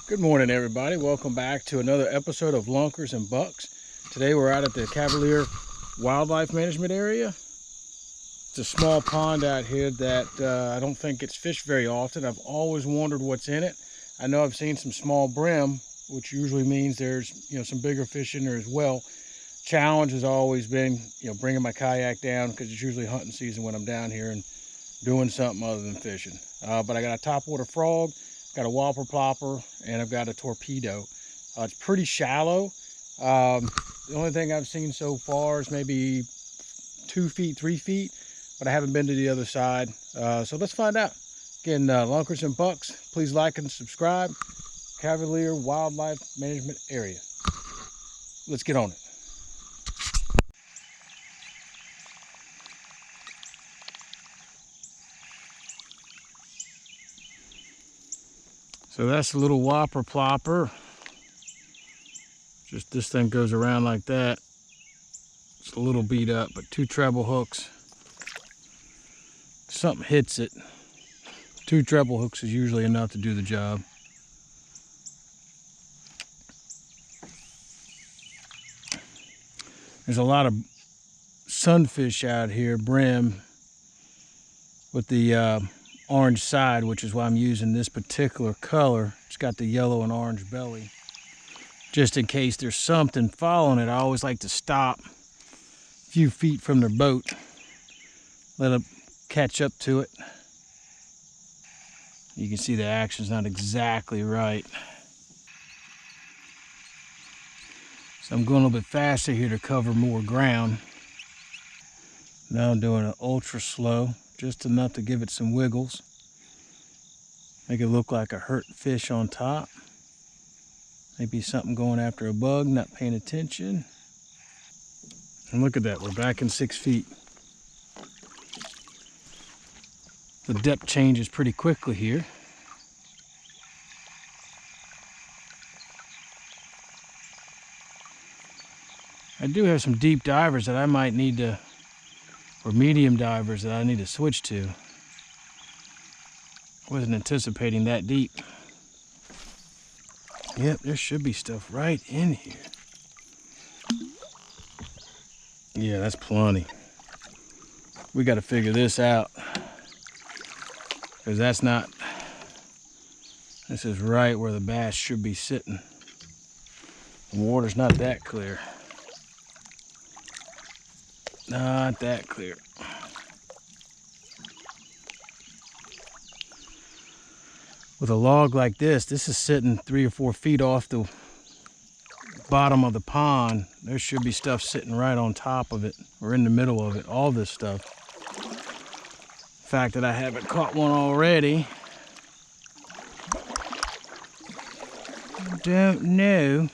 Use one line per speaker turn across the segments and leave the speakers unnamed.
Good morning, everybody. Welcome back to another episode of Lunkers and Bucks. Today we're out at the Cavalier Wildlife Management Area. It's a small pond out here that I don't think gets fished very often. I've always wondered what's in it. I know I've seen some small brim, which usually means there's some bigger fish in there as well. Challenge has always been bringing my kayak down because it's usually hunting season when I'm down here and doing something other than fishing. But I got a topwater frog, got a whopper plopper, and I've got a torpedo. It's pretty shallow. The only thing I've seen so far is maybe 2 feet, 3 feet, but I haven't been to the other side. So let's find out. Again, Lunkers and Bucks, please like and subscribe. Cavalier Wildlife Management Area. Let's get on it. So that's a little whopper plopper. Just this thing goes around like that. It's a little beat up, but 2 treble hooks. Something hits it. 2 treble hooks is usually enough to do the job. There's a lot of sunfish out here, brim, with the orange side, which is why I'm using this particular color. It's got the yellow and orange belly. Just in case there's something following it, I always like to stop a few feet from their boat, let them catch up to it. You can see the action's not exactly right. So I'm going a little bit faster here to cover more ground. Now I'm doing an ultra slow, just enough to give it some wiggles. Make it look like a hurt fish on top. Maybe something going after a bug, not paying attention. And look at that, we're back in 6 feet. The depth changes pretty quickly here. I do have some deep divers that I might need to, or medium divers that I need to switch to. Wasn't anticipating that deep. Yep, there should be stuff right in here. Yeah, that's plenty. We got to figure this out, because this is right where the bass should be sitting. The water's not that clear. Not that clear. With a log like this is sitting 3 or 4 feet off the bottom of the pond. There should be stuff sitting right on top of it or in the middle of it. All this stuff. The fact that I haven't caught one already, I don't know.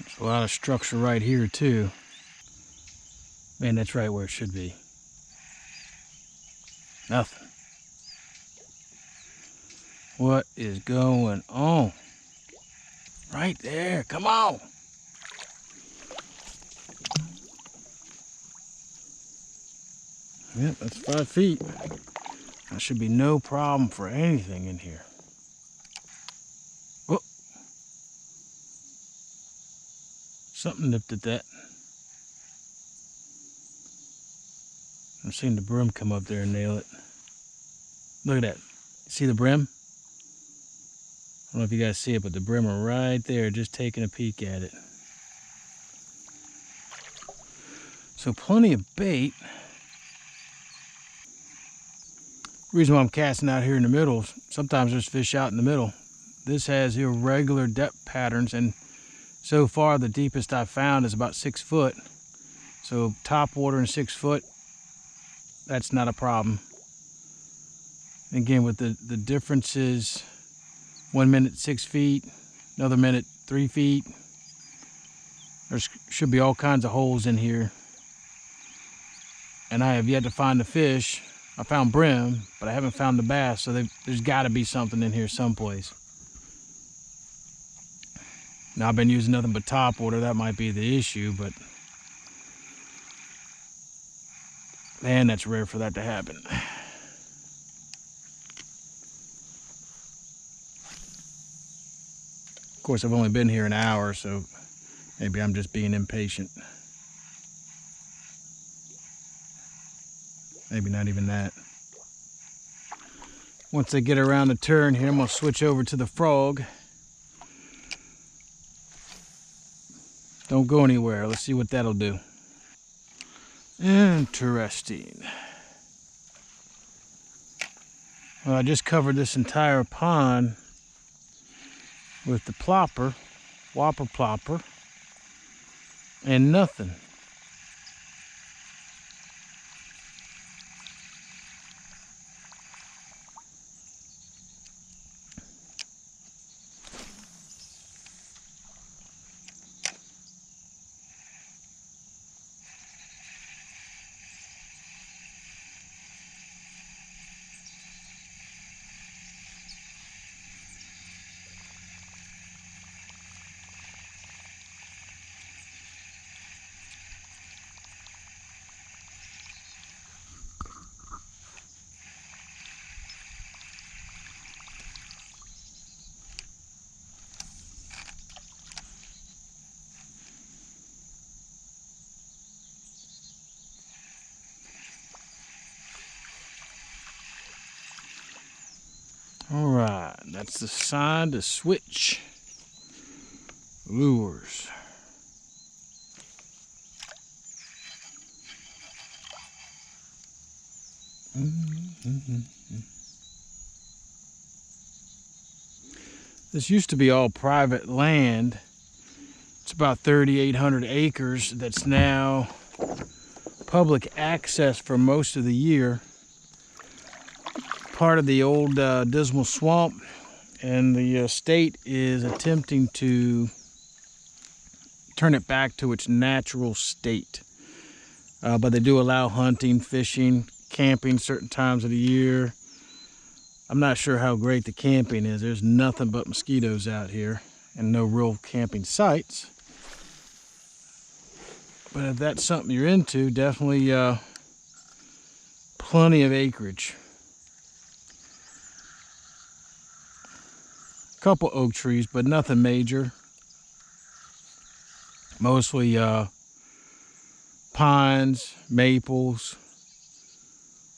There's a lot of structure right here too. Man, that's right where it should be. Nothing. What is going on? Right there, come on. Yep, that's 5 feet. That should be no problem for anything in here. Whoa. Something nipped at that. I've seen the brim come up there and nail it. Look at that. See the brim? I don't know if you guys see it, but the brim are right there just taking a peek at it. So plenty of bait. The reason why I'm casting out here in the middle, sometimes there's fish out in the middle. This has irregular depth patterns, and so far the deepest I've found is about 6 foot. So top water and 6 foot, that's not a problem. Again, with the differences, 1 minute 6 feet, another minute 3 feet. There should be all kinds of holes in here. And I have yet to find the fish. I found brim, but I haven't found the bass, so there's got to be something in here someplace. Now I've been using nothing but top water. That might be the issue, but Man, that's rare for that to happen. Of course, I've only been here an hour, so maybe I'm just being impatient. Maybe not even that. Once I get around the turn here, I'm going to switch over to the frog. Don't go anywhere. Let's see what that'll do. Interesting. Well, I just covered this entire pond with the plopper, whopper plopper, and nothing. All right, that's the sign to switch lures. This used to be all private land. It's about 3,800 acres that's now public access for most of the year. Part of the old Dismal Swamp, and the state is attempting to turn it back to its natural state. But they do allow hunting, fishing, camping certain times of the year. I'm not sure how great the camping is. There's nothing but mosquitoes out here and no real camping sites. But if that's something you're into, definitely plenty of acreage. Couple oak trees, but nothing major. Mostly pines, maples,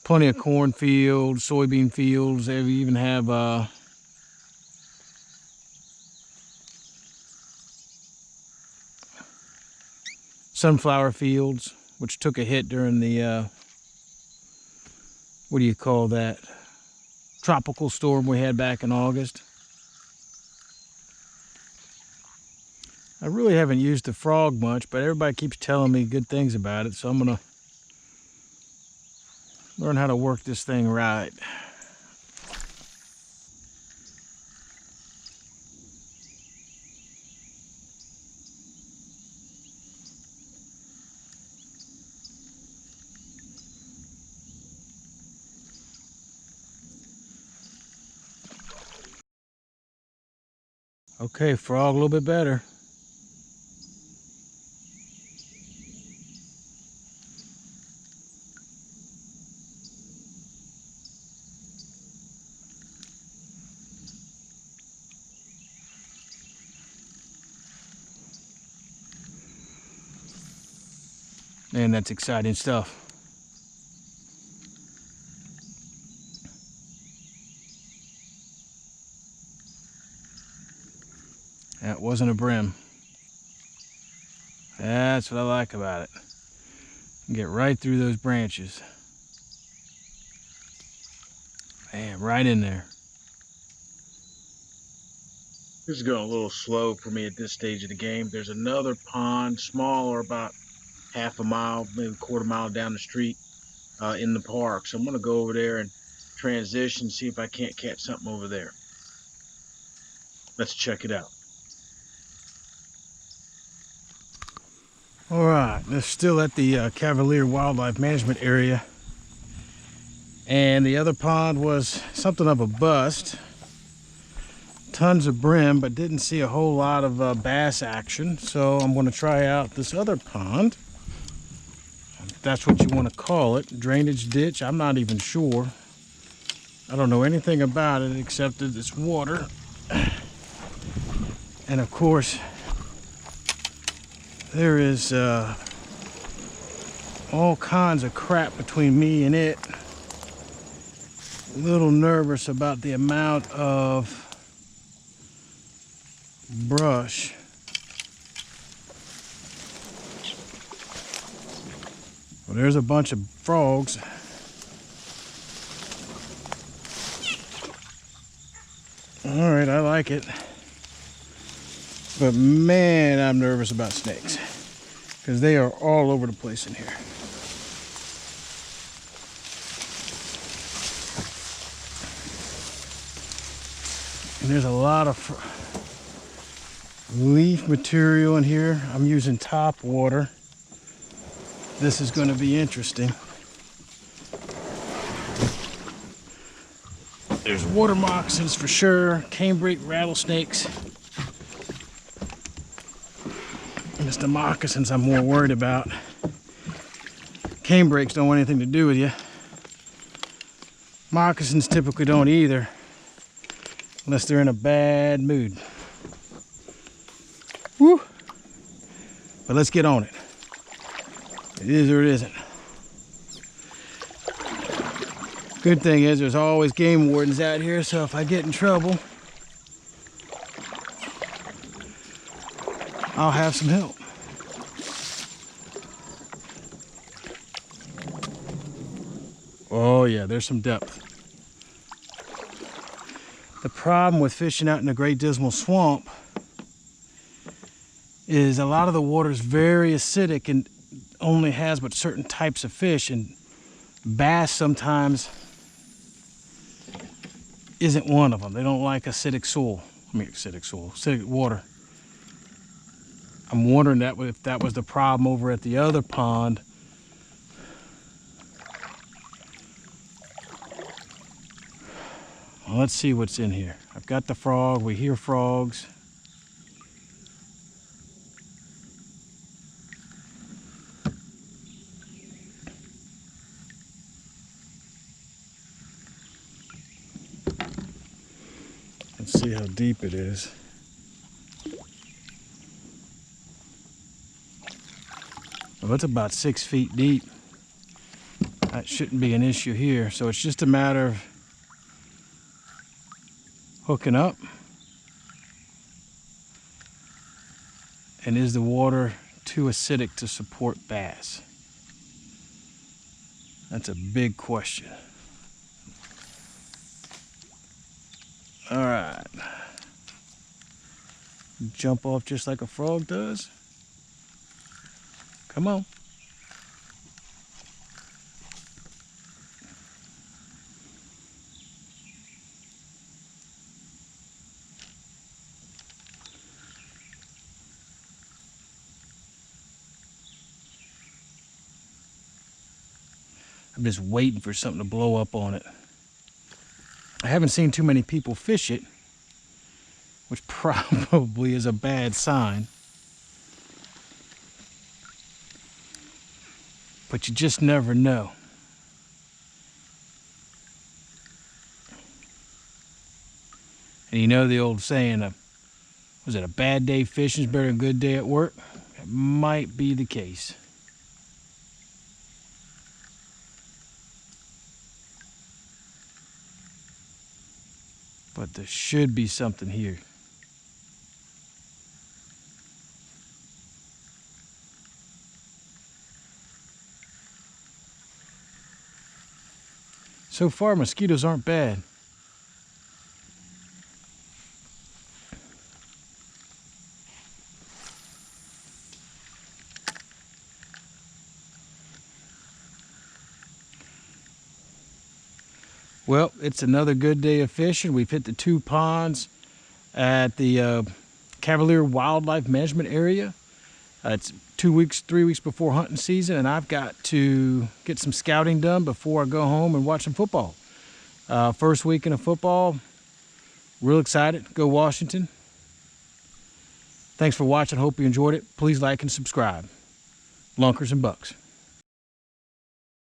plenty of cornfields, soybean fields. They even have sunflower fields, which took a hit during the what do you call that, tropical storm we had back in August. I really haven't used the frog much, but everybody keeps telling me good things about it, so I'm gonna learn how to work this thing right. Okay, frog a little bit better. Man, that's exciting stuff. That wasn't a brim. That's what I like about it. Get right through those branches. Man, right in there. This is going a little slow for me at this stage of the game. There's another pond, smaller, about half a mile, maybe a quarter mile down the street in the park. So I'm going to go over there and transition, see if I can't catch something over there. Let's check it out. All right, they're still at the Cavalier Wildlife Management Area. And the other pond was something of a bust. Tons of brim, but didn't see a whole lot of bass action. So I'm going to try out this other pond. that's what you want to call it. Drainage ditch, I'm not even sure. I don't know anything about it except that it's water. And of course, there is all kinds of crap between me and it. A little nervous about the amount of brush. Well, there's a bunch of frogs. All right, I like it. But man, I'm nervous about snakes because they are all over the place in here. And there's a lot of leaf material in here. I'm using top water. This is going to be interesting. There's water moccasins for sure, canebrake rattlesnakes. And it's the moccasins I'm more worried about. Canebrakes don't want anything to do with you. Moccasins typically don't either, unless they're in a bad mood. Woo! But let's get on it. It is or it isn't. Good thing is there's always game wardens out here, so if I get in trouble, I'll have some help. Oh yeah, there's some depth. The problem with fishing out in the Great Dismal Swamp is a lot of the water is very acidic and only has but certain types of fish, and bass sometimes isn't one of them. They don't like acidic soil. I mean acidic water. I'm wondering if that was the problem over at the other pond. Well, let's see what's in here. I've got the frog. We hear frogs. Let's see how deep it is. Well, it's about 6 feet deep. That shouldn't be an issue here. So it's just a matter of hooking up. And is the water too acidic to support bass? That's a big question. All right. Jump off just like a frog does. Come on. I'm just waiting for something to blow up on it. I haven't seen too many people fish it, which probably is a bad sign. But you just never know. And you know the old saying, was it a bad day fishing is better than a good day at work? It might be the case. But there should be something here. So far, mosquitoes aren't bad. Well, it's another good day of fishing. We've hit the 2 ponds at the Cavalier Wildlife Management Area. It's 2 weeks, 3 weeks before hunting season, and I've got to get some scouting done before I go home and watch some football. First weekend of football, real excited. Go Washington. Thanks for watching. Hope you enjoyed it. Please like and subscribe. Lunkers and Bucks.